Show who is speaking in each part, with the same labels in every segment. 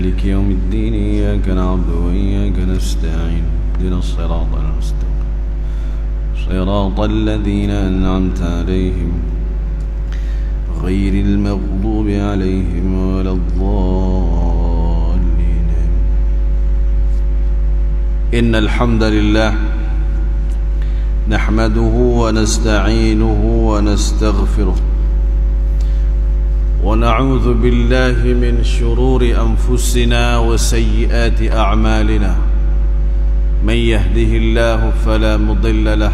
Speaker 1: مالك يوم الدين إياك نعبد وإياك نستعين اهدنا الصراط المستقيم صراط الذين أنعمت عليهم غير المغضوب عليهم ولا الضالين. إن الحمد لله نحمده ونستعينه ونستغفره ونعوذ بالله من شرور أنفسنا وسيئات أعمالنا. من يهده الله فلا مضل له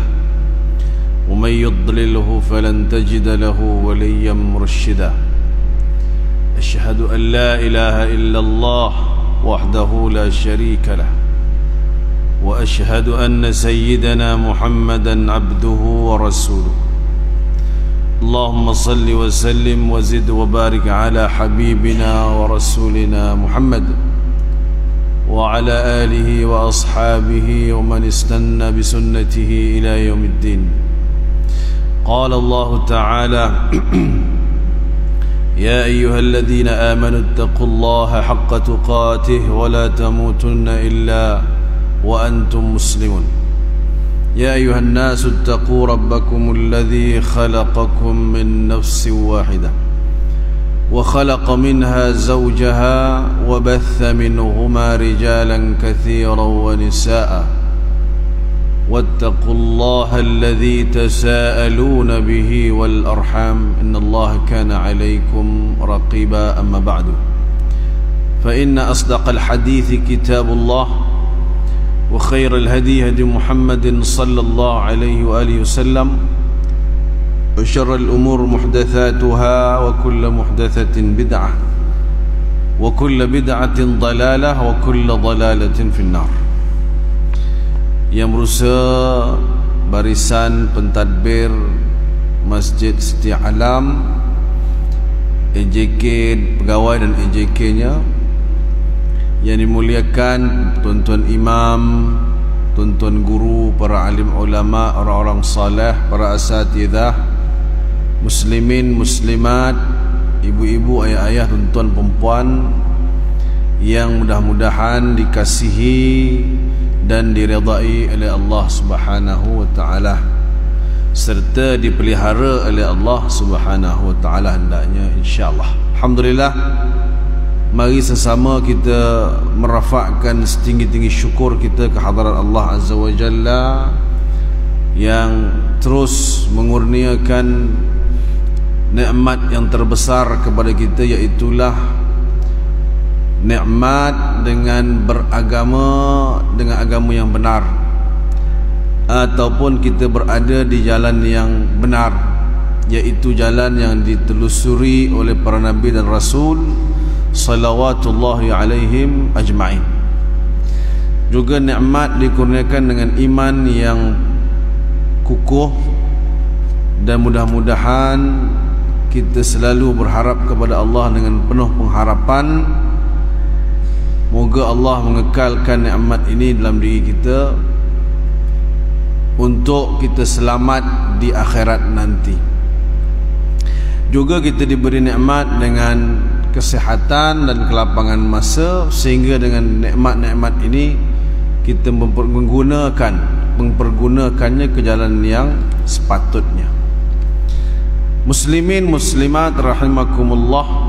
Speaker 1: ومن يضلله فلن تجد له وليا مرشدا. أشهد أن لا إله إلا الله وحده لا شريك له وأشهد أن سيدنا محمدا عبده ورسوله. اللهم صل وسلم وزد وبارك على حبيبنا ورسولنا محمد وعلى آله وأصحابه ومن استنى بسنته إلى يوم الدين. قال الله تعالى يا أيها الذين آمنوا اتقوا الله حق تقاته ولا تموتن إلا وأنتم مسلمون. يا أيها الناس اتقوا ربكم الذي خلقكم من نفس واحدة وخلق منها زوجها وبث منهما رجالا كثيرا ونساء واتقوا الله الذي تساءلون به والأرحام إن الله كان عليكم رقيبا. أما بعد فإن أصدق الحديث كتاب الله وخير الهدي هدي محمد صلى الله عليه وآله وسلم وشر الأمور محدثاتها وكل محدثة بدعة وكل بدعة ضلالة وكل ضلالة في النار. Yang berusaha barisan pentadbir Masjid Setia Alam, EJK pegawai dan EJK-nya, yang dimuliakan tuan-tuan imam, tuan-tuan guru, para alim ulama, orang-orang saleh, para asatidzah, muslimin, muslimat, ibu-ibu, ayah-ayah, tuan-tuan perempuan yang mudah-mudahan dikasihi dan diridai oleh Allah Subhanahu wa taala serta dipelihara oleh Allah Subhanahu wa taala hendaknya insyaallah. Alhamdulillah, mari sesama kita merafakkan setinggi-tinggi syukur kita ke hadarat Allah Azza wa Jalla yang terus mengurniakan nikmat yang terbesar kepada kita, iaitulah nikmat dengan beragama, dengan agama yang benar, ataupun kita berada di jalan yang benar, iaitu jalan yang ditelusuri oleh para nabi dan rasul salawatullahi alaihim ajma'in. Juga nikmat dikurniakan dengan iman yang kukuh, dan mudah-mudahan kita selalu berharap kepada Allah dengan penuh pengharapan. Moga Allah mengekalkan nikmat ini dalam diri kita untuk kita selamat di akhirat nanti. Juga kita diberi nikmat dengan kesihatan dan kelapangan masa, sehingga dengan nikmat-nikmat ini kita mempergunakannya ke jalan yang sepatutnya. Muslimin muslimat rahimakumullah,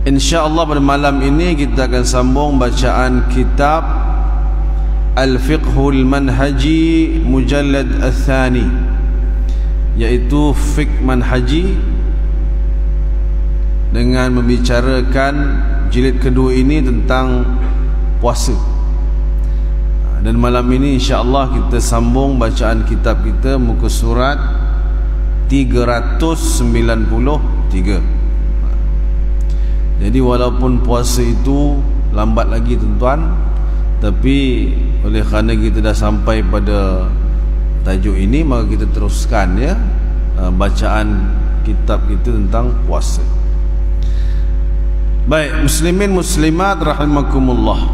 Speaker 1: InsyaAllah pada malam ini kita akan sambung bacaan kitab Al-Fiqhul Manhaji Mujallad Al-Thani, iaitu Fiqh Manhaji, dengan membicarakan jilid kedua ini tentang puasa. Dan malam ini insyaAllah kita sambung bacaan kitab kita muka surat 393. Jadi walaupun puasa itu lambat lagi tuan-tuan, tapi oleh kerana kita dah sampai pada tajuk ini, maka kita teruskan ya bacaan kitab kita tentang puasa. Baik, muslimin muslimat rahimakumullah,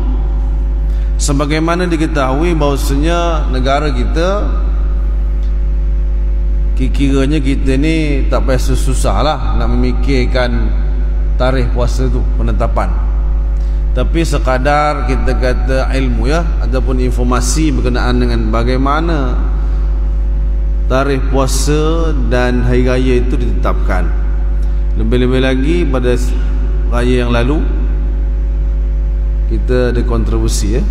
Speaker 1: sebagaimana diketahui bahawasanya negara kita, kiranya kita ni tak payah susah lah nak memikirkan tarikh puasa tu, penetapan. tapi sekadar kita kata ilmu ya, ataupun informasi berkenaan dengan bagaimana tarikh puasa dan hari raya itu ditetapkan. Lebih-lebih lagi pada raya yang lalu kita ada kontroversi ya.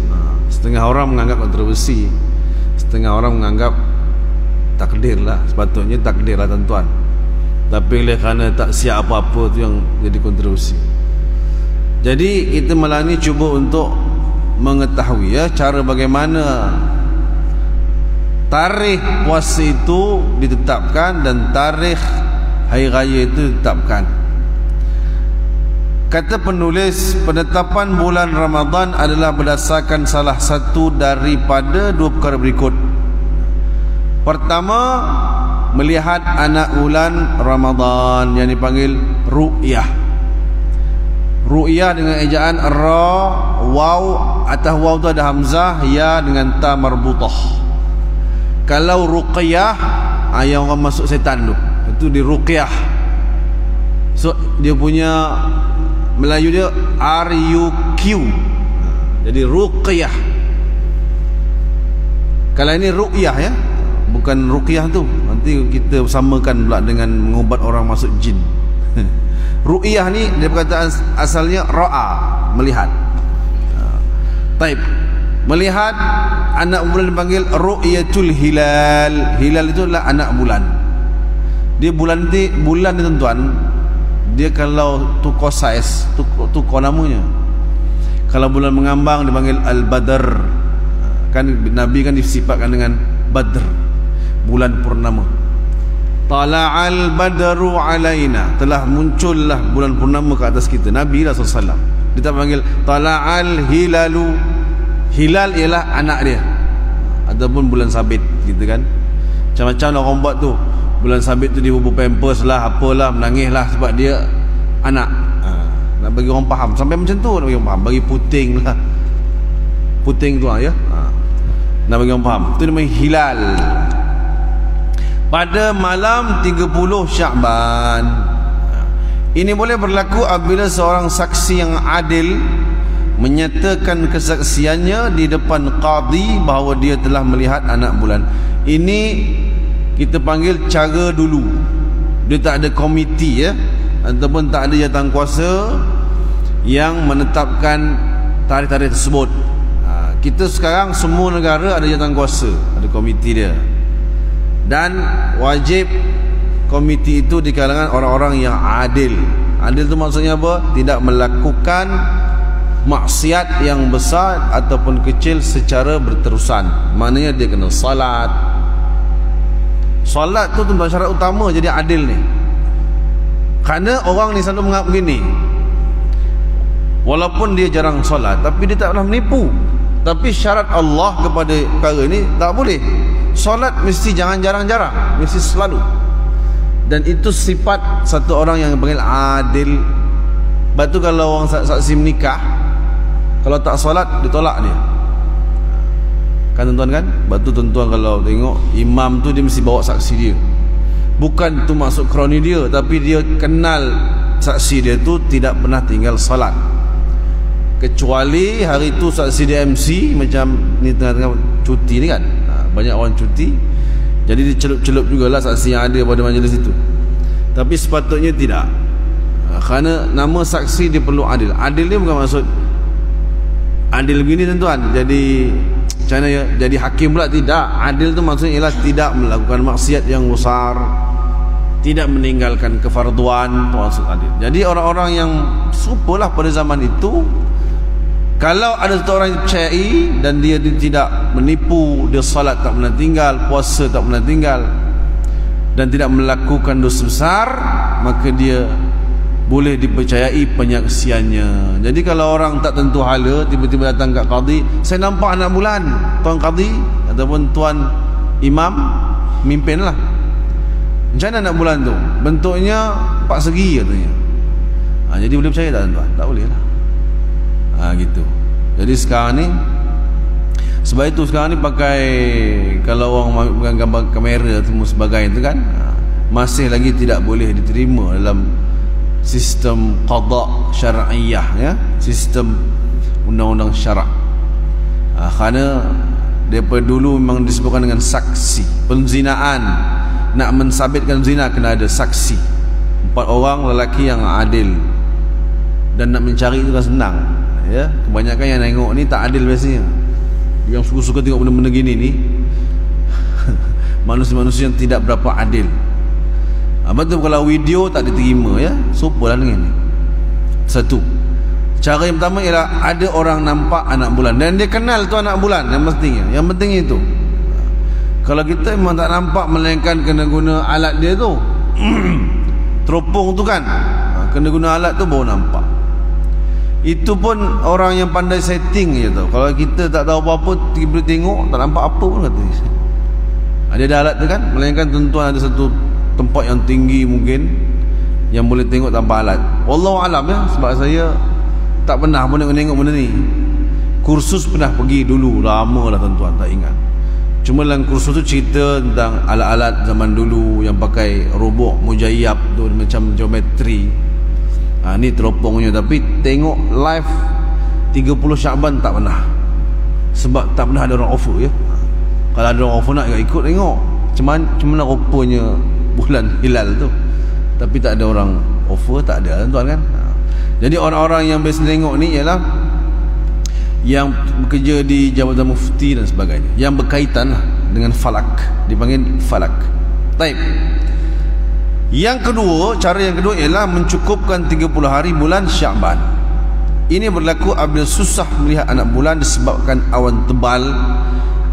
Speaker 1: Setengah orang menganggap kontroversi, setengah orang menganggap takdir lah, sepatutnya takdir lah tuan-tuan. Tapi oleh kerana tak siap apa-apa tu yang jadi kontroversi. Jadi kita malam ni cuba untuk mengetahui ya cara bagaimana tarikh puasa itu ditetapkan dan tarikh hari raya itu ditetapkan. Kata penulis, penetapan bulan Ramadan adalah berdasarkan salah satu daripada dua perkara berikut. Pertama, melihat anak bulan Ramadan yang dipanggil ru'yah. Ru'yah dengan ejaan ra, waw, atas waw tu ada hamzah, ya dengan ta marbutah. Kalau ruqyah, yang orang masuk setan tu, itu di ruqyah. So dia punya Melayu dia R-U-Q. Jadi ruqyah. Kalau ini ru'yah ya, bukan ruqyah tu, nanti kita samakan pula dengan mengubat orang masuk jin. Ru'yah ni dia perkataan asalnya ra'a, melihat. Taib. Melihat anak bulan dipanggil ru'yatul hilal. Hilal itu adalah anak bulan. Dia bulan ni tuan-tuan, dia kalau tukar saiz, tukar namanya. Kalau bulan mengambang dipanggil al-badr. Kan Nabi kan disifatkan dengan badr, bulan purnama. Tala'al badru alaina, telah muncullah bulan purnama ke atas kita. Nabi lah SAW, dia tak panggil tala'al hilalu. Hilal ialah anak dia, ataupun bulan sabit gitu kan. Macam-macam orang buat tu. Bulan sabit tu dia bubuh pampers lah, apalah, menangis lah sebab dia anak. Nak bagi orang faham, sampai macam tu nak bagi orang faham. Bagi puting lah, puting tu lah ya. Nak bagi orang faham, itu namanya hilal. Pada malam 30 Syakban. Ini boleh berlaku apabila seorang saksi yang adil menyatakan kesaksiannya di depan qadi bahawa dia telah melihat anak bulan. Ini kita panggil cara dulu. Dia tak ada komiti ya, ataupun tak ada jawatankuasa yang menetapkan tarikh-tarikh tersebut. Kita sekarang semua negara ada jawatankuasa, ada komiti dia. Dan wajib komiti itu di kalangan orang-orang yang adil. Adil itu maksudnya apa? Tidak melakukan maksiat yang besar ataupun kecil secara berterusan. Maknanya dia kena salat. Salat tu tuan, syarat utama jadi adil ni. Kerana orang ni selalu menganggap begini, walaupun dia jarang salat tapi dia tak pernah menipu. Tapi syarat Allah kepada perkara ni tak boleh. Salat mesti jangan jarang-jarang, mesti selalu. Dan itu sifat satu orang yang panggil adil. Sebab tu kalau orang saksi menikah, kalau tak salat ditolak dia. Kan tuan-tuan kan? Sebab tu tuan-tuan kalau tengok imam tu dia mesti bawa saksi dia. Bukan tu maksud kroni dia, tapi dia kenal saksi dia tu tidak pernah tinggal salat. Kecuali hari tu saksi dia MC, macam ni tengah-tengah cuti ni kan, banyak orang cuti, jadi dia celup-celup jugalah saksi yang ada pada majlis itu. Tapi sepatutnya tidak, kerana nama saksi dia perlu adil. Adil ni bukan maksud adil begini tuan-tuan, jadi macam mana ya, jadi hakim pula, tidak. Adil tu maksudnya ialah tidak melakukan maksiat yang besar, tidak meninggalkan kefarduan, maksud adil. Jadi orang-orang yang serupalah pada zaman itu, kalau ada satu orang yang percayai dan dia tidak menipu, dia salat tak pernah tinggal, puasa tak pernah tinggal, dan tidak melakukan dosa besar, maka dia boleh dipercayai penyaksiannya. Jadi kalau orang tak tentu hala tiba-tiba datang kat qadi, saya nampak anak bulan, tuan qadi ataupun tuan imam, mimpinlah. Macam mana anak bulan tu? Bentuknya 4 segi katanya. Jadi boleh percaya tak tuan? Tak boleh lah. Gitu. Jadi sekarang ni, sebab itu sekarang ni pakai, kalau orang pegang gambar kamera semua sebagainya tu kan, masih lagi tidak boleh diterima dalam sistem qada syar'iyah ya, sistem undang-undang syarak. Kerana daripada dulu memang disebutkan dengan saksi. Penzinaan, nak mensabitkan zina kena ada saksi, 4 orang lelaki yang adil. Dan nak mencari itu kan senang, ya. Kebanyakan yang tengok ni tak adil biasanya. Yang suka-suka tengok benda-benda gini ni manusia-manusia yang tidak berapa adil. Betul, kalau video tak diterima, ya, sopalah dengan ni. Satu, cara yang pertama ialah ada orang nampak anak bulan dan dia kenal tu anak bulan. Yang penting itu. Kalau kita memang tak nampak, melainkan kena guna alat dia tu teropong tu kan, kena guna alat tu baru nampak. Itu pun orang yang pandai setting je tau. Kalau kita tak tahu apa-apa, tiba-tiba tengok tak nampak apa pun kata dia ada alat tu kan. Melainkan tuan-tuan ada satu tempat yang tinggi mungkin yang boleh tengok tanpa alat. Wallahu alam, ya. Sebab saya tak pernah pun tengok benda ni. Kursus pernah pergi dulu, lama lah tuan-tuan, tak ingat. Cuma dalam kursus tu cerita tentang alat-alat zaman dulu yang pakai robot mujayyab tu, macam geometri. Ni teropongnya. Tapi tengok live 30 Syaban tak pernah. Sebab tak pernah ada orang offer, ya. Kalau ada orang offer nak ikut tengok macam mana rupanya bulan hilal tu. Tapi tak ada orang offer, tak ada, tuan kan. Jadi orang-orang yang biasa tengok ni ialah yang bekerja di Jabatan Mufti dan sebagainya, yang berkaitan dengan falak, dipanggil falak. Baik. Yang kedua, cara yang kedua ialah mencukupkan 30 hari bulan Syaban. Ini berlaku apabila susah melihat anak bulan disebabkan awan tebal,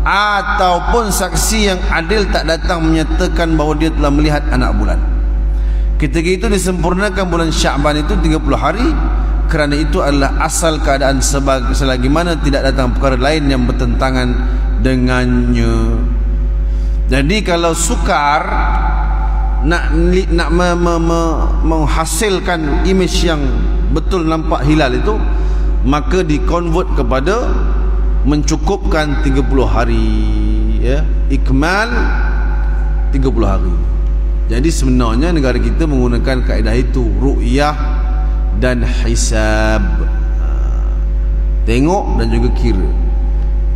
Speaker 1: ataupun saksi yang adil tak datang menyatakan bahawa dia telah melihat anak bulan. Ketika itu disempurnakan bulan Syaban itu 30 hari, kerana itu adalah asal keadaan selagi mana tidak datang perkara lain yang bertentangan dengannya. Jadi kalau sukar nak menghasilkan image yang betul nampak hilal itu, maka dikonvert kepada mencukupkan 30 hari, ya, ikmal 30 hari. Jadi sebenarnya negara kita menggunakan kaedah itu, ru'yah dan hisab, tengok dan juga kira.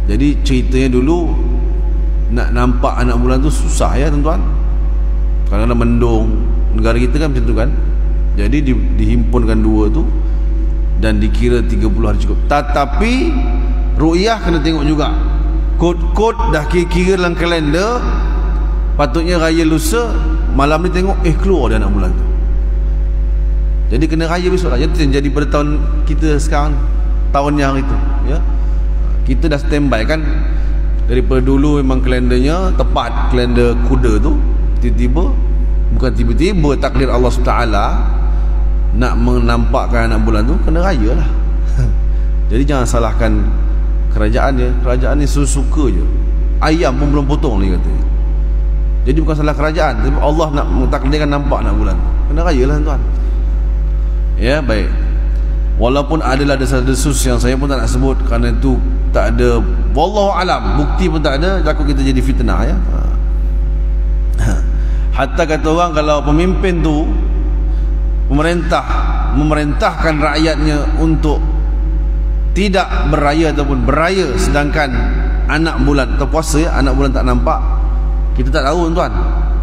Speaker 1: Jadi ceritanya dulu nak nampak anak bulan tu susah, ya tuan-tuan. Kadang-kadang mendung. Negara kita kan macam tu kan. Jadi dihimpunkan dua tu dan dikira 30 hari cukup. Tetapi ru'yah kena tengok juga. Kod-kod dah kira-kira dalam kalender, patutnya raya lusa, malam ni tengok keluar dia anak bulan tu. Jadi kena raya besok lah. Jadi pada tahun kita sekarang, tahun yang itu, ya, kita dah standby kan. Daripada dulu memang kalendernya tepat, kalender kuda tu. Tiba-tiba, bukan tiba-tiba, takdir Allah SWT nak menampakkan anak bulan tu, kena raya lah. Jadi jangan salahkan kerajaan dia. Kerajaan ni suka je. Ayam pun belum potong ni kata. Jadi bukan salah kerajaan, tapi Allah nak mentakdirkan nampak anak bulan, kena raya lah tuan. Ya, baik. Walaupun adalah desas-desus yang saya pun tak nak sebut, kerana itu tak ada, wallahu alam, bukti pun tak ada, takut kita jadi fitnah, ya. Hatta kata orang, kalau pemimpin tu memerintahkan rakyatnya untuk tidak berraya ataupun berraya, sedangkan anak bulan atau puasa, ya, anak bulan tak nampak, kita tak tahu tuan.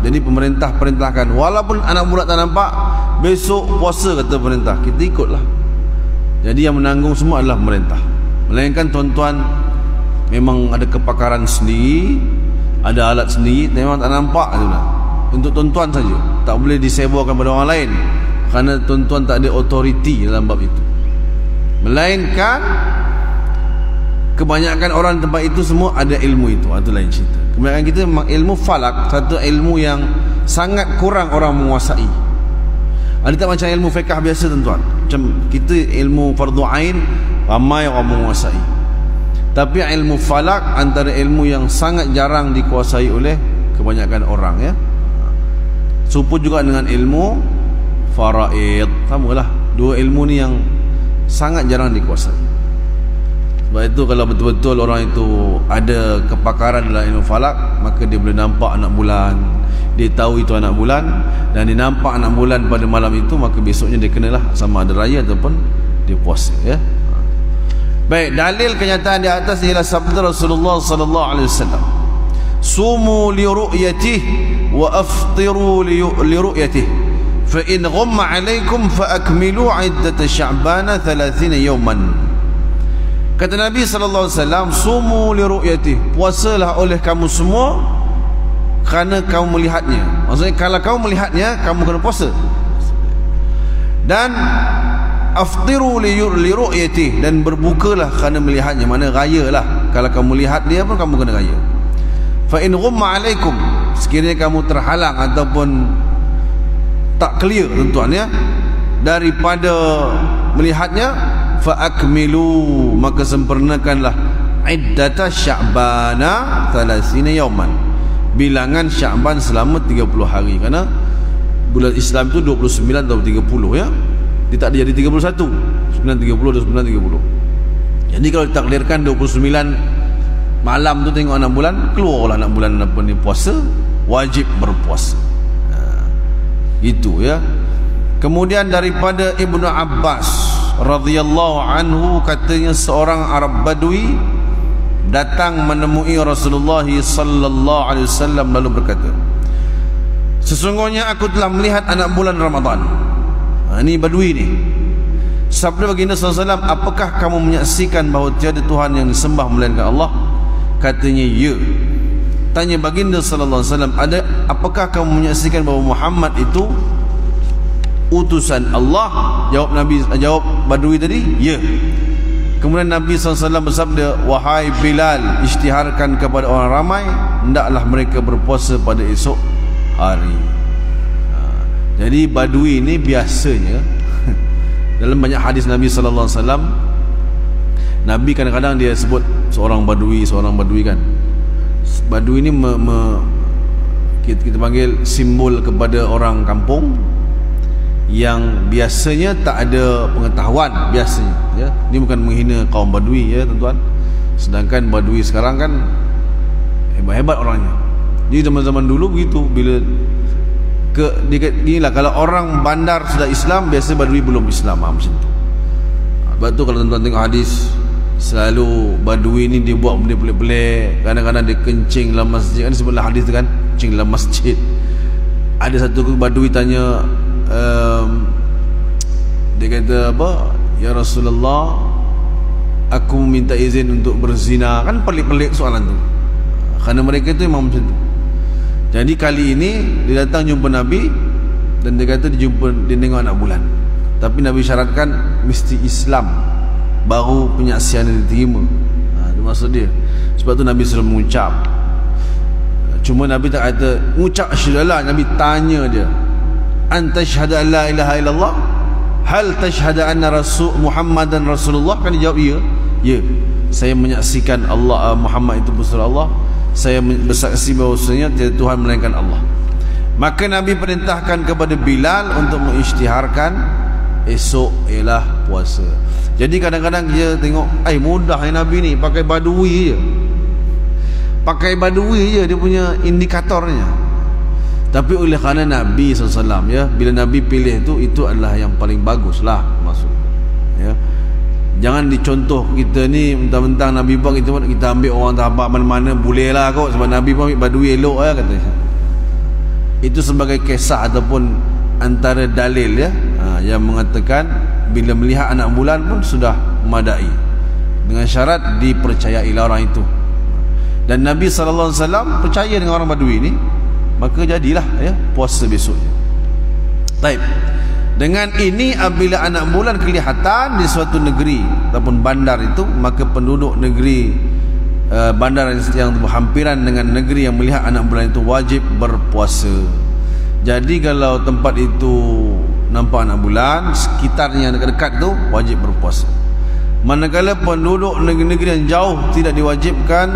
Speaker 1: Jadi pemerintah perintahkan, walaupun anak bulan tak nampak, besok puasa kata pemerintah, kita ikutlah. Jadi yang menanggung semua adalah pemerintah. Melainkan tuan-tuan memang ada kepakaran sendiri, ada alat sendiri, memang tak nampak tu lah. Untuk tuan-tuan saja, tak boleh disebarkan pada orang lain, kerana tuan-tuan tak ada autoriti dalam bab itu. Melainkan kebanyakan orang di tempat itu semua ada ilmu itu, itu lain cerita. Kebanyakan kita memang ilmu falak, satu ilmu yang sangat kurang orang menguasai. Ada tak macam ilmu fiqh biasa tuan-tuan. Macam kita ilmu fardu ain ramai orang menguasai. Tapi ilmu falak antara ilmu yang sangat jarang dikuasai oleh kebanyakan orang, ya. Serupa juga dengan ilmu faraid, samalah. Dua ilmu ni yang sangat jarang dikuasai. Sebab itu kalau betul-betul orang itu ada kepakaran dalam ilmu falak, maka dia boleh nampak anak bulan, dia tahu itu anak bulan, dan dia nampak anak bulan pada malam itu, maka besoknya dia kenalah sama ada raya ataupun dia puasa, ya. Baik, dalil kenyataan di atas ialah sabda Rasulullah sallallahu alaihi wasallam, sumu li ru'yatihi wa aftiru li ru'yatihi fa in ghamma 'alaikum fa akmilu 'iddata sya'bana 30 yawman. Kata Nabi sallallahu alaihi wasallam, sumu li ru'yatihi, puasalah oleh kamu semua kerana kamu melihatnya. Maksudnya kalau kamu melihatnya, kamu kena puasa. Dan aftiru li ru'yati, dan berbukalah kerana melihatnya. Mana raya lah, kalau kamu lihat dia pun kamu kena raya. Fa in ghumma alaikum, sekiranya kamu terhalang ataupun tak clear tuan ya daripada melihatnya, fa akmilu, maka sempurnakanlah iddata sya'bana 30 yawman, bilangan Sya'ban selama 30 hari. Kerana bulan Islam itu 29 atau 30 ya. Dia tak jadi 31, 9.30 dan 9.30. Jadi kalau ditakdirkan 29 malam tu tengok 6 bulan, keluarlah 6 bulan apa ni puasa, wajib berpuasa. Itu ya. Kemudian daripada Ibnu Abbas radhiyallahu anhu, katanya seorang Arab Badui datang menemui Rasulullah sallallahu alaihi wasallam lalu berkata, sesungguhnya aku telah melihat anak bulan Ramadan. Ini Badui ni. Sabda baginda SAW, apakah kamu menyaksikan bahawa tiada Tuhan yang disembah melainkan Allah? Katanya, ya. Tanya baginda SAW, apakah kamu menyaksikan bahawa Muhammad itu utusan Allah? Jawab Badui tadi, ya. Kemudian Nabi SAW bersabda, wahai Bilal, isytiharkan kepada orang ramai, hendaklah mereka berpuasa pada esok hari. Jadi Badui ini biasanya dalam banyak hadis Nabi sallallahu alaihi wasallam, Nabi kadang-kadang dia sebut seorang Badui kan. Badui ini kita panggil simbol kepada orang kampung yang biasanya tak ada pengetahuan biasanya ya. Ini bukan menghina kaum Badui ya tuan-tuan. Sedangkan Badui sekarang kan hebat-hebat orangnya. Jadi zaman-zaman dulu begitu, bila inilah kalau orang bandar sudah Islam, biasa Badui belum Islam macam tu. Sebab tu kalau tuan-tuan tengok hadis, selalu Badui ni dia buat benda pelik-pelik. Kadang-kadang dia kencing dalam masjid, kan sebutlah hadis tu kan, kencing dalam masjid. Ada satu Badui tanya, dia kata apa, ya Rasulullah, aku minta izin untuk berzina. Kan pelik-pelik soalan tu, kerana mereka tu memang macam tu. Jadi kali ini dia datang jumpa Nabi, dan dia kata dia tengok anak bulan. Tapi Nabi syaratkan mesti Islam baru penyaksian diterima. Itu maksud dia. Sebab tu Nabi suruh mengucap. Cuma Nabi tak kata mengucap syahadalah. Nabi tanya dia, anta syahada an la ilaha illallah, hal tashhada anna rasul Muhammadan Rasulullah? Kan dia jawab ya. Ya, saya menyaksikan Allah Muhammad itu putra Allah, saya bersaksi bahawasanya tiada Tuhan melainkan Allah. Maka Nabi perintahkan kepada Bilal untuk mengisytiharkan esok ialah puasa. Jadi kadang-kadang dia tengok, mudah Nabi ni pakai Badui je. Pakai Badui je dia punya indikatornya. Tapi oleh kerana Nabi SAW ya, bila Nabi pilih itu adalah yang paling bagus lah maksud ya. Jangan dicontoh kita ni mentang-mentang Nabi buat kita ambil orang tapak mana-mana, boleh lah kot sebab Nabi pun ambil Badui elok ya katanya. Itu sebagai kisah ataupun antara dalil ya, yang mengatakan bila melihat anak bulan pun sudah memadai, dengan syarat dipercayai orang itu. Dan Nabi SAW percaya dengan orang Badui ni, maka jadilah ya puasa besoknya. Baik. Dengan ini apabila anak bulan kelihatan di suatu negeri ataupun bandar itu, maka penduduk negeri bandar yang berhampiran dengan negeri yang melihat anak bulan itu wajib berpuasa. Jadi kalau tempat itu nampak anak bulan, sekitarnya dekat-dekat itu wajib berpuasa. Manakala penduduk negeri-negeri yang jauh tidak diwajibkan,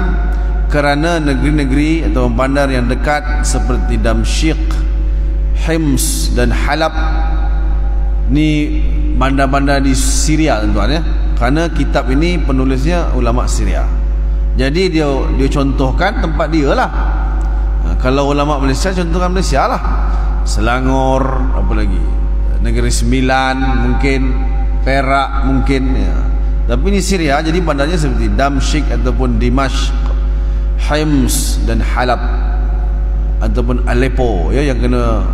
Speaker 1: kerana negeri-negeri atau bandar yang dekat seperti Damsyik, Hims dan Halab ni bandar-bandar di Syria tuan-tuan ya. Kerana kitab ini penulisnya ulama Syria. Jadi dia contohkan tempat dia lah. Kalau ulama Malaysia contohkan Malaysia lah. Selangor, apa lagi, Negeri Sembilan mungkin, Perak mungkin ya. Tapi ini Syria, jadi bandarnya seperti Damsyik ataupun Dimashq, Hims dan Halab ataupun Aleppo ya, yang kena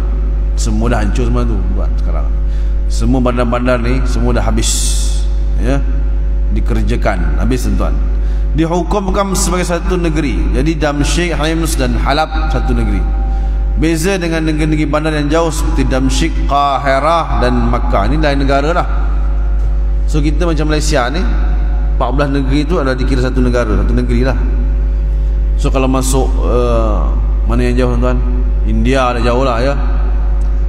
Speaker 1: semua dah hancur semua tu buat sekarang. Semua bandar-bandar ni semua dah habis ya, dikerjakan habis tuan. Dihukumkan sebagai satu negeri. Jadi Damsyik, Hims dan Halab satu negeri. Beza dengan negeri-negeri bandar yang jauh seperti Damsyik, Qahirah dan Makkah, ini lain negara lah. So kita macam Malaysia ni 14 negeri tu adalah dikira satu negara, satu negeri lah. So kalau masuk mana yang jauh tuan? India dah jauh lah ya.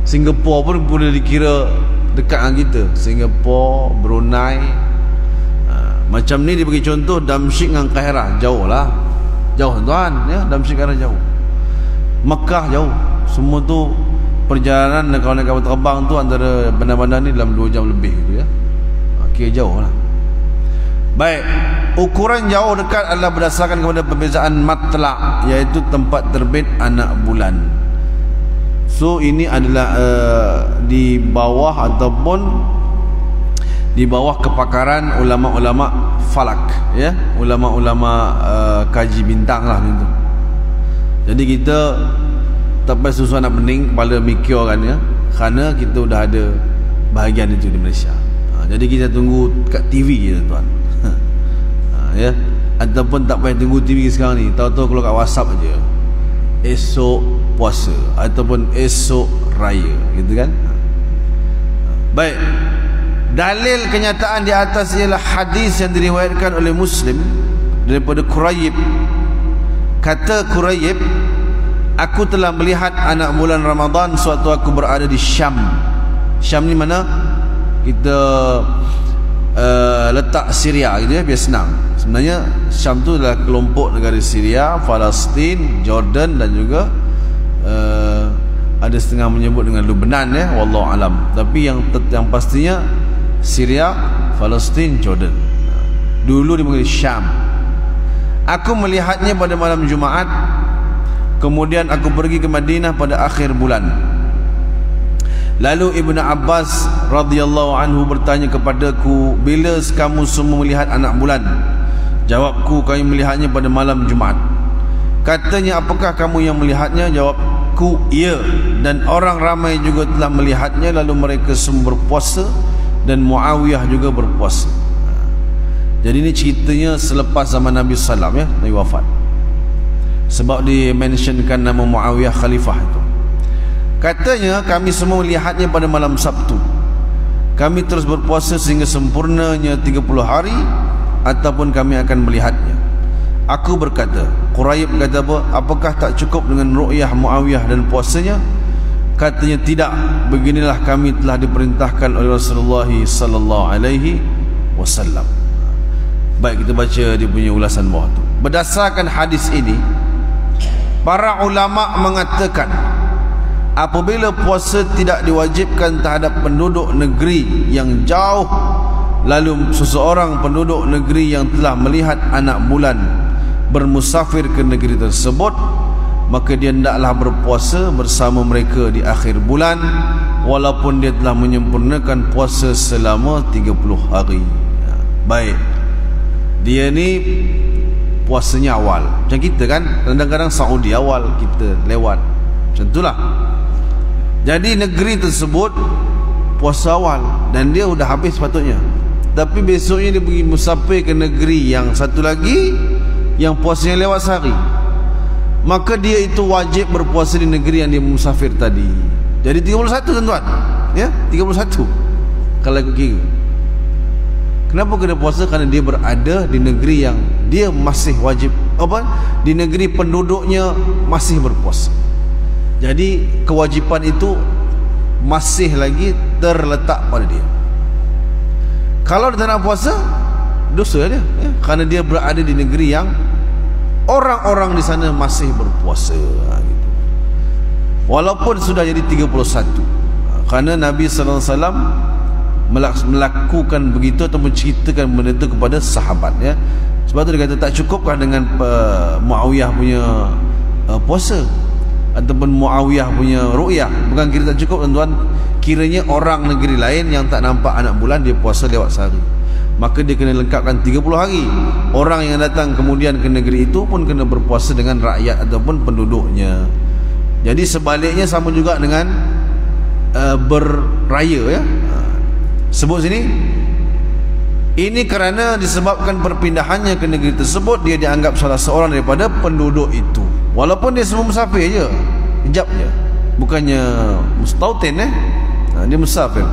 Speaker 1: Singapura pun boleh dikira dekat dengan kita. Singapura, Brunei. Macam ni dia bagi contoh Damsyik dengan Qahirah, jauh lah. Jauh tuan ya, Damsyik Qahirah jauh. Makkah jauh. Semua tu perjalanan kalau nak kapal terbang tu antara bandar-bandar ni dalam 2 jam lebih tu ya. Kira jauh lah. Baik, ukuran jauh dekat adalah berdasarkan kepada perbezaan matlak, iaitu tempat terbit anak bulan. So ini adalah di bawah ataupun di bawah kepakaran ulama-ulama falak ya, ulama-ulama kaji bintang lah gitu. Jadi kita tak payah susah nak pening kepala mikir kan ya, kerana kita dah ada bahagian itu di Malaysia. Jadi kita tunggu kat TV je tuan. Ya, ataupun tak payah tunggu TV sekarang ni, tahu-tahu kalau kat WhatsApp aja esok puasa ataupun esok raya gitu kan. Baik, dalil kenyataan di atas ialah hadis yang diriwayatkan oleh Muslim daripada Quraib. Kata Quraib, aku telah melihat anak bulan Ramadan suatu aku berada di Syam. Syam ni mana? Kita letak Syria gitu ya, biar senang. Sebenarnya Syam tu adalah kelompok negara Syria, Palestin, Jordan dan juga ada setengah menyebut dengan Lebanon ya, wallahu alam. Tapi yang pastinya Syria, Palestin, Jordan. Dulu dipanggil Syam. Aku melihatnya pada malam Jumaat. Kemudian aku pergi ke Madinah pada akhir bulan. Lalu Ibnu Abbas radhiyallahu anhu bertanya kepadaku, bila kamu semua melihat anak bulan? Jawabku, kami melihatnya pada malam Jumaat. Katanya, apakah kamu yang melihatnya? Jawabku, iya, dan orang ramai juga telah melihatnya. Lalu mereka semua berpuasa dan Muawiyah juga berpuasa. Jadi ini ceritanya selepas zaman Nabi SAW ya, Nabi wafat. Sebab dimentionkan nama Muawiyah khalifah itu. Katanya, kami semua melihatnya pada malam Sabtu. Kami terus berpuasa sehingga sempurnanya 30 hari, ataupun kami akan melihatnya. Aku berkata, Quraib kata apa? Apakah tak cukup dengan ru'yah Muawiyah dan puasanya? Katanya, tidak. Beginilah kami telah diperintahkan oleh Rasulullah sallallahu alaihi wasallam. Baik, kita baca dia punya ulasan bawah tu. Berdasarkan hadis ini, para ulama mengatakan apabila puasa tidak diwajibkan terhadap penduduk negeri yang jauh, lalu seseorang penduduk negeri yang telah melihat anak bulan bermusafir ke negeri tersebut, maka dia hendaklah berpuasa bersama mereka di akhir bulan, walaupun dia telah menyempurnakan puasa selama 30 hari. Baik, dia ni puasanya awal. Macam kita kan, kadang-kadang Saudi awal, kita lewat. Macam itulah. Jadi negeri tersebut puasa awal dan dia sudah habis sepatutnya. Tapi besoknya dia pergi musafir ke negeri yang satu lagi yang puasanya lewat sehari. Maka dia itu wajib berpuasa di negeri yang dia musafir tadi. Jadi 31 tuan-tuan. Ya, 31 kalau ikut kira. Kenapa kena puasa? Kerana dia berada di negeri yang dia masih wajib di negeri penduduknya masih berpuasa. Jadi kewajipan itu masih lagi terletak pada dia. Kalau dia tak nak puasa, dosa dia ya? Kerana dia berada di negeri yang orang-orang di sana masih berpuasa gitu. Walaupun sudah jadi 31. Kerana Nabi SAW melakukan begitu atau menceritakan benda itu kepada sahabat ya. Sebab tu dia kata tak cukupkah dengan Muawiyah punya puasa ataupun Muawiyah punya ru'yah. Bukan kira tak cukup tuan-tuan, kiranya orang negeri lain yang tak nampak anak bulan dia puasa lewat sehari. maka dia kena lengkapkan 30 hari. Orang yang datang kemudian ke negeri itu pun kena berpuasa dengan rakyat ataupun penduduknya. Jadi sebaliknya sama juga dengan berraya, ya. Sebut sini, ini kerana disebabkan perpindahannya ke negeri tersebut, dia dianggap salah seorang daripada penduduk itu, walaupun dia semua musafir je, hijab je, bukannya mustautin, dia musafir.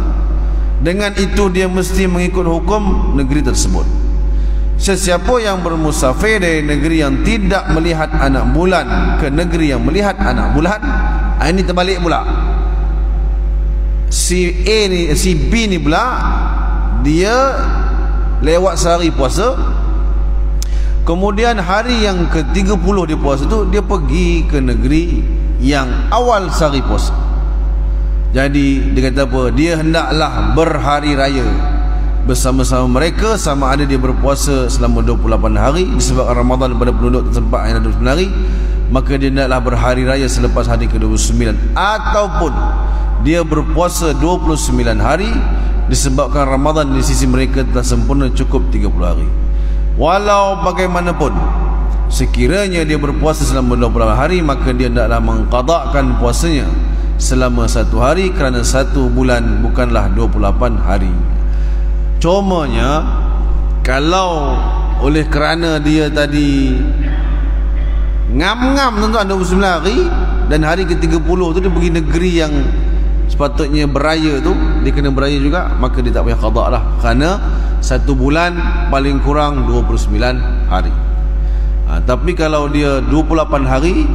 Speaker 1: Dengan itu dia mesti mengikut hukum negeri tersebut. Sesiapa yang bermusafir dari negeri yang tidak melihat anak bulan ke negeri yang melihat anak bulan, ini terbalik pula. Si A ni, si B ni pula, dia lewat sehari puasa, kemudian hari yang ke-30 dia puasa tu, dia pergi ke negeri yang awal sehari puasa. Jadi dia kata apa? Dia hendaklah berhari raya bersama-sama mereka, sama ada dia berpuasa selama 28 hari disebabkan Ramadan pada penduduk tempat yang ada 29 hari, maka dia hendaklah berhari raya selepas hari ke-29, ataupun dia berpuasa 29 hari disebabkan Ramadan di sisi mereka telah sempurna cukup 30 hari. Walau bagaimanapun, sekiranya dia berpuasa selama 28 hari, maka dia hendaklah mengqadakkan puasanya selama 1 hari, kerana 1 bulan bukanlah 28 hari. Cumanya kalau oleh kerana dia tadi ngam-ngam tuan-tuan 29 hari, dan hari ke-30 tu dia pergi negeri yang sepatutnya beraya tu, dia kena beraya juga, maka dia tak payah qada lah, kerana 1 bulan paling kurang 29 hari. Tapi kalau dia 28 hari,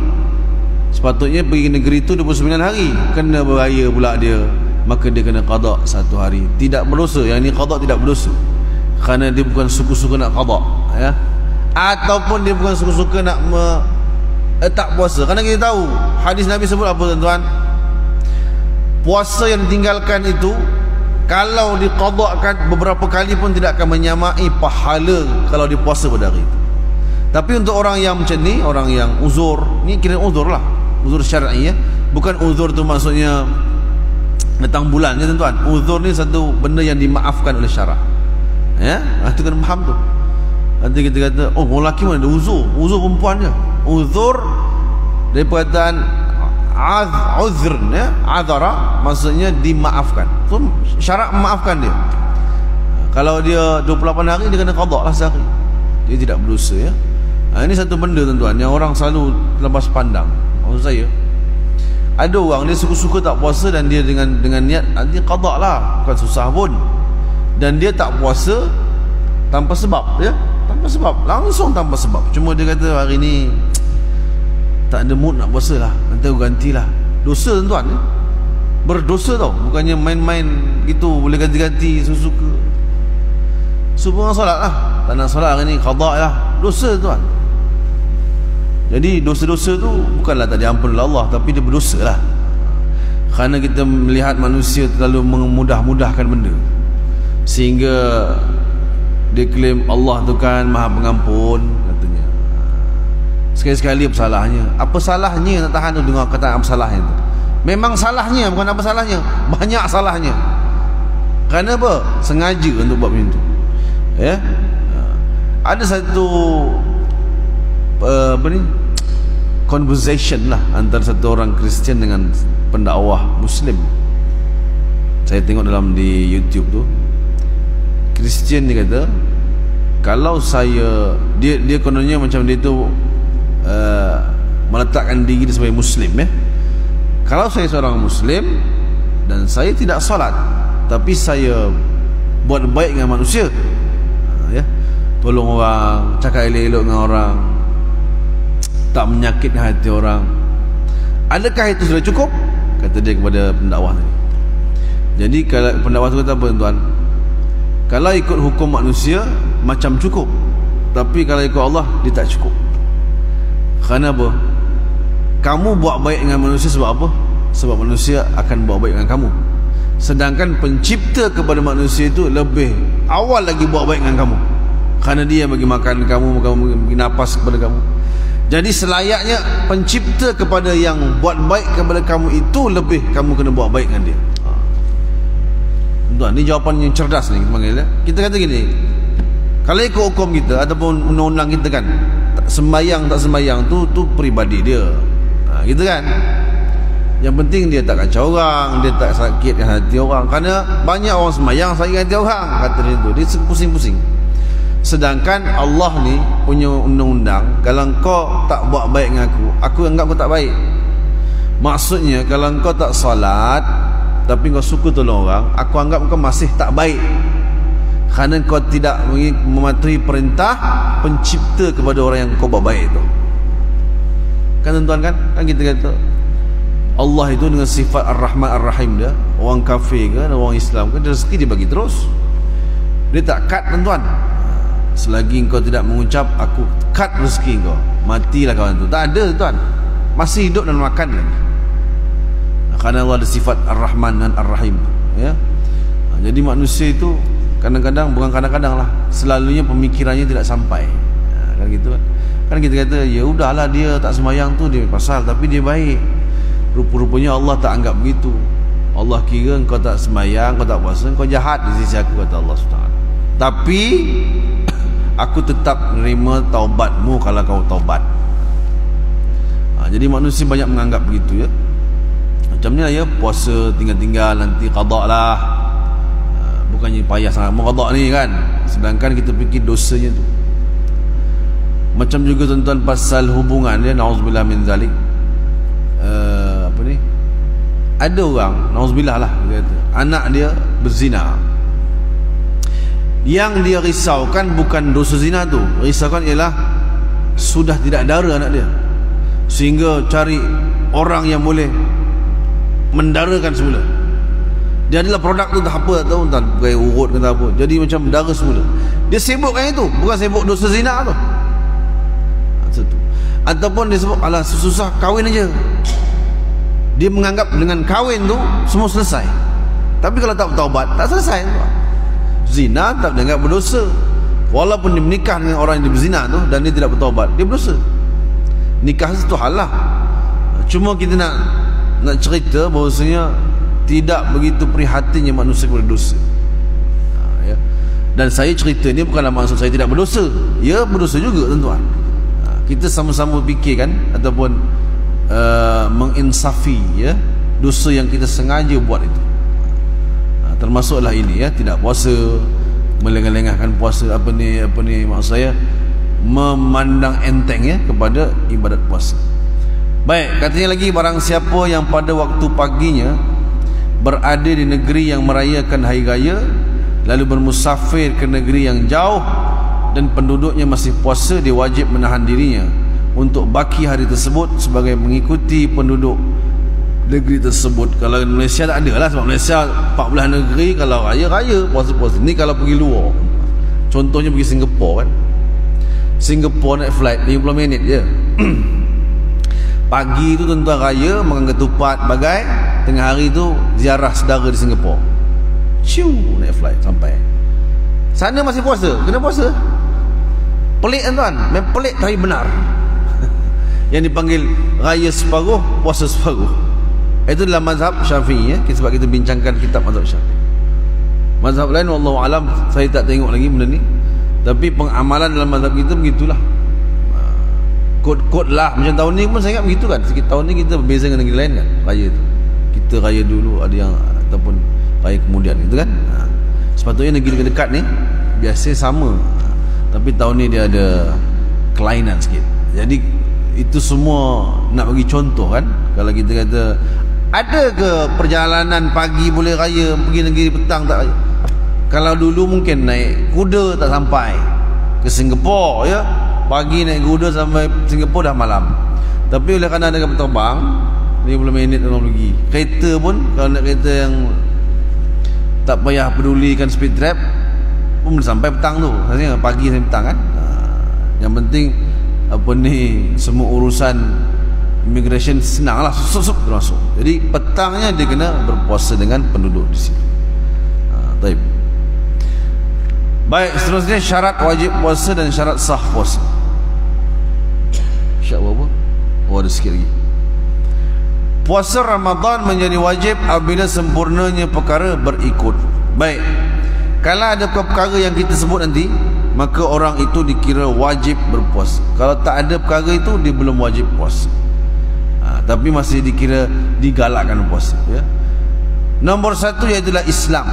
Speaker 1: sepatutnya pergi negeri itu 29 hari, kena beraya pula dia, maka dia kena qada 1 hari. Tidak berdosa, yang ini qada tidak berdosa, kerana dia bukan suka-suka nak qada, ya. Ataupun dia bukan suka-suka nak tak puasa, kerana kita tahu hadis Nabi sebut apa tuan-tuan? Puasa yang ditinggalkan itu, kalau diqadakan beberapa kali pun tidak akan menyamai pahala kalau dia puasa pada hari itu. Tapi untuk orang yang macam ni, orang yang uzur, ni kira uzur lah, uzur syar'i, ya. Bukan uzur tu maksudnya datang bulan, ya tuan-tuan. Uzur ni satu benda yang dimaafkan oleh syarak, ya. Itu kena faham tu. Nanti kita kata, oh orang lelaki mana ada uzur, uzur perempuan je. Uzur dari perkataan uzr, ya, azara, maksudnya dimaafkan. So syarak memaafkan dia. Kalau dia 28 hari, dia kena qada lah sehari, dia tidak berdosa, ya. Ini satu benda tuan-tuan yang orang selalu lepas pandang. Maksud saya, ada orang dia suka-suka tak puasa, dan dia dengan niat dia qada lah, bukan susah pun, dan dia tak puasa tanpa sebab, ya, tanpa sebab, langsung tanpa sebab. Cuma dia kata hari ni tak ada mood nak puasa lah, nanti aku gantilah. Dosa tuan-tuan, ya? Berdosa tau, bukannya main-main gitu boleh ganti-ganti suka-suka. Suruh solat lah, tak nak solat hari ni qada lah, dosa tuan. Jadi dosa-dosa tu bukanlah tak diampun oleh Allah, tapi dia berdosa lah, kerana kita melihat manusia terlalu memudah-mudahkan benda, sehingga dia klaim Allah tu kan maha pengampun, katanya. Sekali-sekali apa salahnya? Apa salahnya nak tahan tu dengar kata apa salahnya tu? Memang salahnya, bukan apa salahnya, banyak salahnya. Kerana apa? Sengaja untuk buat macam tu, ya. Ada satu apa ni, conversation lah antara satu orang Kristian dengan pendakwah Muslim. Saya tengok dalam di YouTube tu, Kristian dia kata, kalau saya, dia kononnya macam dia tu meletakkan diri dia sebagai Muslim, ya. Kalau saya seorang Muslim dan saya tidak solat, tapi saya buat baik dengan manusia, ya, tolong orang, cakap elok-elok dengan orang, tak menyakitkan hati orang, adakah itu sudah cukup? Kata dia kepada pendakwah tadi. Jadi kalau pendakwah tu kata apa tuan? Kalau ikut hukum manusia macam cukup, tapi kalau ikut Allah dia tak cukup. Kerana apa? Kamu buat baik dengan manusia sebab apa? Sebab manusia akan buat baik dengan kamu. Sedangkan pencipta kepada manusia itu lebih awal lagi buat baik dengan kamu, kerana dia bagi makan kamu, bagi nafas kepada kamu. Jadi selayaknya pencipta kepada yang buat baik kepada kamu itu lebih kamu kena buat baik dengan dia. Tuan, ni jawapan yang cerdas ni kita panggil, ya? Kita kata gini, Kalau ikut hukum kita ataupun undang-undang kita kan, sembahyang tak sembahyang tu peribadi dia, gitu kan. Yang penting dia tak kacau orang, dia tak sakitkan hati orang. Kerana banyak orang sembahyang sakitkan hati orang, kata dia tu, dia pusing-pusing. Sedangkan Allah ni punya undang-undang, kalau kau tak buat baik dengan aku anggap kau tak baik. Maksudnya kalau kau tak salat tapi kau suka tolong orang, aku anggap kau masih tak baik, kerana kau tidak mematuhi perintah pencipta kepada orang yang kau buat baik tu. Kan tuan-tuan kan kita kata Allah itu dengan sifat Ar-Rahman Ar-Rahim dia, orang kafir ke orang Islam ke, rezeki dia bagi terus. Dia tak cut tuan-tuan. Selagi kau tidak mengucap aku cut rezeki kau, matilah kawan tu. Tak ada tuan, masih hidup dan makan lagi. Kerana Allah ada sifat Ar-Rahman dan Ar-Rahim, ya. Jadi manusia itu kadang-kadang, bukan kadang-kadang lah, selalunya pemikirannya tidak sampai, kan gitu kan. Kan kita kata ya udahlah dia tak sembahyang tu dia pasal, tapi dia baik. Rupa-rupanya Allah tak anggap begitu. Allah kira kau tak sembahyang, kau tak puasa, kau jahat di sisi aku, kata Allah SWT. Tapi aku tetap menerima taubatmu kalau kau taubat. Jadi manusia banyak menganggap begitu, ya. Macam ni lah, ya, puasa tinggal-tinggal nanti qada lah. Bukannya payah sangat qada ni kan, sedangkan kita fikir dosanya tu. Macam juga tuan-tuan pasal hubungan dia, na'udzubillah min zalik. Apa ni, ada orang, na'udzubillah lah, dia kata, anak dia berzina. Yang dia risaukan bukan dosa zina tu, risaukan ialah sudah tidak dara anak dia, sehingga cari orang yang boleh mendarakan semula. Dia adalah produk tu tak apa, tak tahu entah pakai urut ke tak apa, jadi macam dara semula. Dia sibukkan itu, bukan sibuk dosa zina tu. Satu. Ataupun dia sebut alah susah kahwin aja. Dia menganggap dengan kahwin tu semua selesai. Tapi kalau tak bertaubat, tak selesai. Zina tak dianggap berdosa, walaupun dia menikah dengan orang yang berzina tu dan dia tidak bertaubat, dia berdosa. Nikah itu hal lah. Cuma kita nak cerita bahawasanya tidak begitu prihatinnya manusia kepada dosa, ya. Dan saya cerita ni bukanlah maksud saya tidak berdosa, ya berdosa juga tuan-tuan. Kita sama-sama fikirkan ataupun menginsafi, ya, dosa yang kita sengaja buat itu. Termasuklah ini, ya, tidak puasa, melengah-lengahkan puasa, apa ni maksud saya, memandang enteng, ya, kepada ibadat puasa. Baik, katanya lagi, barang siapa yang pada waktu paginya berada di negeri yang merayakan hari raya, lalu bermusafir ke negeri yang jauh dan penduduknya masih puasa, dia wajib menahan dirinya untuk baki hari tersebut sebagai mengikuti penduduk negeri tersebut. Kalau Malaysia tak ada lah, sebab Malaysia 14 negeri, kalau raya-raya puasa-puasa. Ni kalau pergi luar, contohnya pergi Singapura kan, Singapura naik flight 50 minit je. Pagi tu tuan-tuan raya, makan ketupat bagai, tengah hari tu ziarah saudara di Singapura, naik flight sampai sana masih puasa. Kena puasa. Pelik tuan-tuan, memang pelik tapi benar. Yang dipanggil raya separuh, puasa separuh. Itu dalam mazhab Syafi'i, ya, sebab kita bincangkan kitab mazhab Syafi'i. Mazhab lain wallahu alam saya tak tengok lagi benda ni, tapi pengamalan dalam mazhab kita begitulah. Kod-kod lah. Macam tahun ni pun saya ingat begitu kan. Sikit tahun ni kita berbeza dengan negeri lain kan, raya tu. Kita raya dulu, ada yang ataupun raya kemudian, gitu kan. Sepatutnya negeri dekat ni biasa sama, tapi tahun ni dia ada kelainan sikit. Jadi itu semua nak bagi contoh kan. Kalau kita kata ada ke perjalanan pagi boleh raya, pergi negeri petang tak raya? Kalau dulu mungkin naik kuda tak sampai ke Singapura, ya, pagi naik kuda sampai Singapura dah malam. Tapi oleh kerana ada kapal terbang 50 minit orang pergi. Kereta pun kalau nak kereta yang tak payah pedulikan speed trap pun boleh sampai petang tu. Maksudnya pagi sampai petang kan. Yang penting apa ni, semua urusan immigration senang lah, sup termasuk. Jadi petangnya dia kena berpuasa dengan penduduk di situ. Baik, seterusnya syarat wajib puasa dan syarat sah puasa. Syarat apa? Oh, ada sikit lagi. Puasa Ramadan menjadi wajib apabila sempurnanya perkara berikut. Baik, kalau ada perkara yang kita sebut nanti, maka orang itu dikira wajib berpuasa. Kalau tak ada perkara itu, dia belum wajib puasa, tapi masih dikira digalakkan puasa, ya. Nombor satu iaitulah Islam.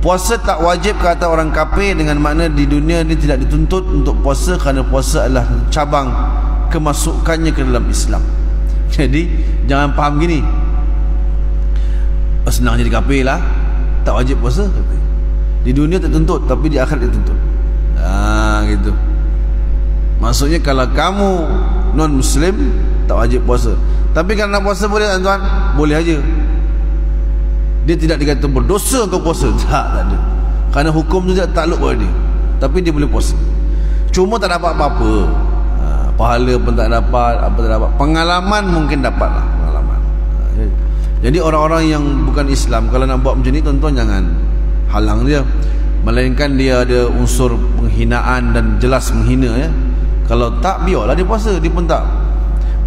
Speaker 1: Puasa tak wajib kata orang kafir, dengan makna di dunia dia tidak dituntut untuk puasa, kerana puasa adalah cabang kemasukannya ke dalam Islam. Jadi jangan faham gini, senang jadi kafir lah, tak wajib puasa. Di dunia tak tuntut, tapi di akhirat dia tuntut. Gitu. Maksudnya kalau kamu non muslim tak wajib puasa, tapi kalau nak puasa boleh tuan-tuan, boleh aja. Dia tidak dikata berdosa kau puasa, tak ada, kerana hukum tu tidak takluk pada dia, tapi dia boleh puasa. Cuma tak dapat apa-apa, pahala pun tak dapat, apa tak dapat, pengalaman mungkin dapat lah, pengalaman. Jadi orang-orang yang bukan Islam kalau nak buat macam ni, tuan-tuan jangan halang dia, melainkan dia ada unsur penghinaan dan jelas menghina, ya. Kalau tak, biarlah dia puasa, dia pun tak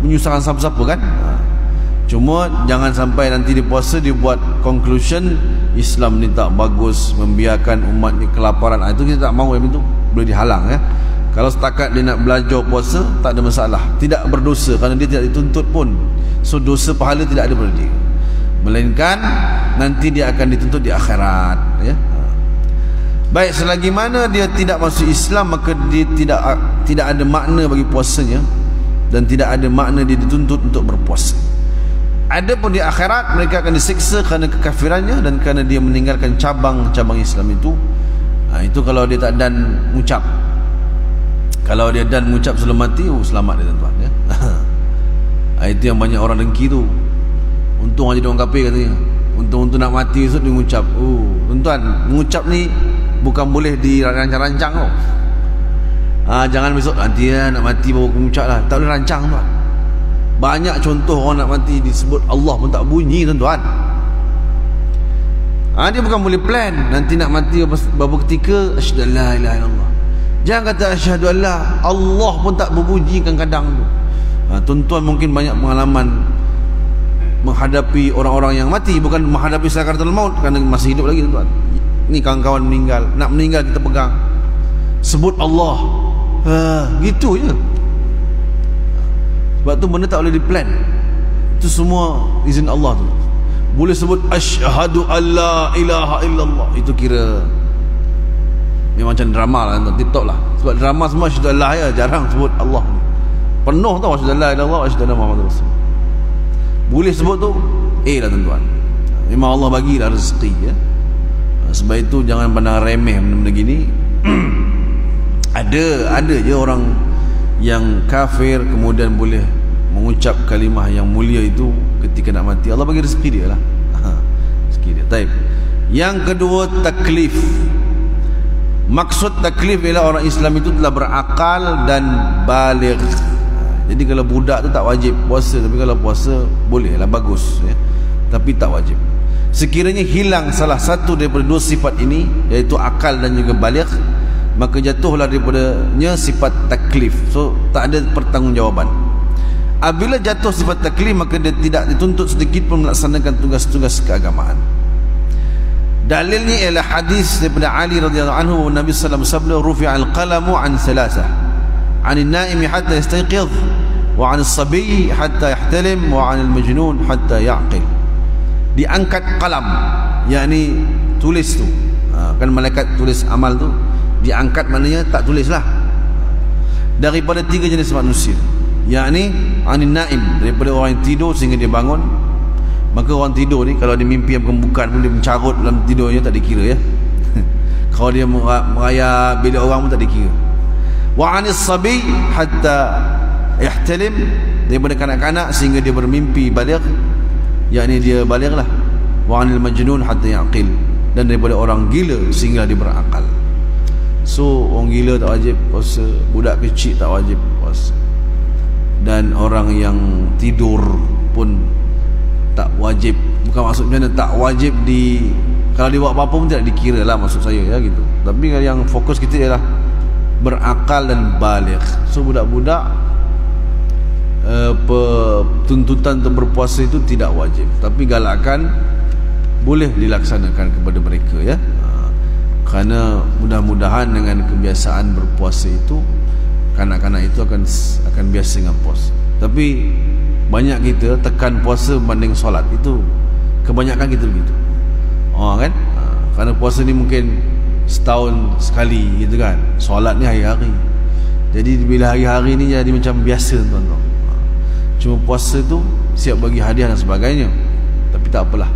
Speaker 1: menyusahkan siapa-siapa kan. Cuma jangan sampai nanti dia puasa dia buat conclusion Islam ni tak bagus, membiarkan umat ni kelaparan. Itu kita tak mahu, yang itu boleh dihalang, ya. Kalau setakat dia nak belajar puasa, tak ada masalah, tidak berdosa, kerana dia tidak dituntut pun. So dosa pahala tidak ada pada dia, melainkan nanti dia akan dituntut di akhirat, ya. Baik, selagi mana dia tidak masuk Islam, maka dia tidak ada makna bagi puasanya, dan tidak ada makna dia dituntut untuk berpuasa. Adapun di akhirat mereka akan disiksa kerana kekafirannya dan kerana dia meninggalkan cabang-cabang Islam itu. Itu kalau dia tak dan mengucap. Kalau dia dan mengucap sebelum mati, selamat dia tuan-tuan, ya. Itu yang banyak orang dengki tu. Untung aja dia orang kafir katanya. Untung nak mati esok dia mengucap. Tuan-tuan, mengucap ni bukan boleh dirancang-rancang tau. Jangan besok nanti nak mati baru mengucap lah. Tak boleh rancang, tuan. Banyak contoh orang nak mati disebut Allah pun tak bunyi, tuan-tuan. Dia bukan boleh plan nanti nak mati beberapa ketika asyhadu an la ilaha illallah. Jangan kata asyhadu an la, Allah pun tak berbunyi kadang-kadang tu. Tuan-tuan mungkin banyak pengalaman menghadapi orang-orang yang mati, bukan menghadapi sakaratul maut, kerana masih hidup lagi, tuan-tuan. Ni kawan-kawan meninggal, nak meninggal kita pegang, sebut Allah, gitu je. Sebab tu benda tak boleh diplan. Itu semua izin Allah tu. Boleh sebut asyhadu alla ilaha illallah, itu kira memang macam drama lah, TikTok lah. Sebab drama semua asyhadu alla, ya, jarang sebut Allah. Penuh tau asyhadu alla illallah, asyhadu anna Muhammadar Rasul. Boleh sebut tu, lah tuan-tuan. Memang Allah bagilah rezeki, ya. Sebab itu jangan pandang remeh benda-benda gini. Ada je orang yang kafir kemudian boleh mengucap kalimah yang mulia itu ketika nak mati. Allah bagi rezeki dia lah. Rezeki dia. Taib. Yang kedua, taklif. Maksud taklif ialah orang Islam itu telah berakal dan baligh. Jadi kalau budak tu tak wajib puasa, tapi kalau puasa boleh lah, bagus, ya. Tapi tak wajib. Sekiranya hilang salah satu daripada dua sifat ini, iaitu akal dan juga baligh, maka jatuhlah daripadanya sifat taklif. So tak ada pertanggungjawaban. Apabila jatuh sifat taklif, maka dia tidak dituntut sedikit pun melaksanakan tugas-tugas keagamaan. Dalilnya ialah hadis daripada Ali radhiyallahu anhu, Nabi sallallahu alaihi wasallam rufi'al qalamu an thalathah, 'anil naimi hatta yastayqidh, wa 'anil sabiy hatta yahtalim, wa 'anil majnun hatta ya'qil. Diangkat qalam, yakni tulis tu, kan malaikat tulis amal tu, diangkat maknanya tak tulis lah, daripada tiga jenis manusia, yakni anin naim, daripada orang yang tidur sehingga dia bangun. Maka orang tidur ni kalau dia mimpi yang bukan pun dia mencarut dalam tidurnya, tak dikira, ya. Kalau dia merayap bilik orang pun tak dikira. Wa anis sabi hatta yahtalim, daripada kanak-kanak sehingga dia bermimpi baligh, yakni dia baligh lah. Wa anil majnun hatta yaqil, dan daripada orang gila sehingga dia berakal. So orang gila tak wajib puasa, budak kecil tak wajib puasa, dan orang yang tidur pun tak wajib. Bukan maksudnya tak wajib kalau dia buat apa-apa pun tidak dikira lah, maksud saya, ya, gitu. Tapi yang fokus kita ialah berakal dan baligh. So budak-budak tuntutan untuk berpuasa itu tidak wajib, tapi galakan boleh dilaksanakan kepada mereka, ya. Kerana mudah-mudahan dengan kebiasaan berpuasa itu, kanak-kanak itu akan biasa dengan puasa. Tapi banyak kita tekan puasa berbanding solat. Itu kebanyakan kita begitu. Kan? Kerana puasa ni mungkin setahun sekali gitu kan. Solat ni hari-hari. Jadi bila hari-hari ni jadi macam biasa, tuan-tuan. Cuma puasa tu siap bagi hadiah dan sebagainya. Tapi tak apalah.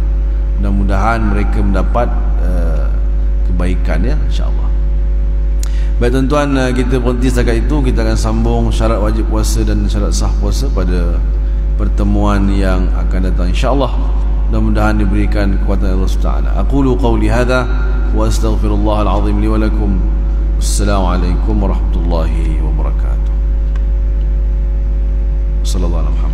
Speaker 1: Mudah-mudahan mereka mendapat kebaikan, ya, insya-Allah. Baik tuan-tuan, kita berhenti setakat itu. Kita akan sambung syarat wajib puasa dan syarat sah puasa pada pertemuan yang akan datang, insya-Allah. Mudah-mudahan diberikan kekuatan Allah Subhanahu wa taala. Aqulu qawli hadza wa astaghfirullahal azim li wa lakum. Assalamualaikum warahmatullahi wabarakatuh. Sallallahu alaihi wasallam.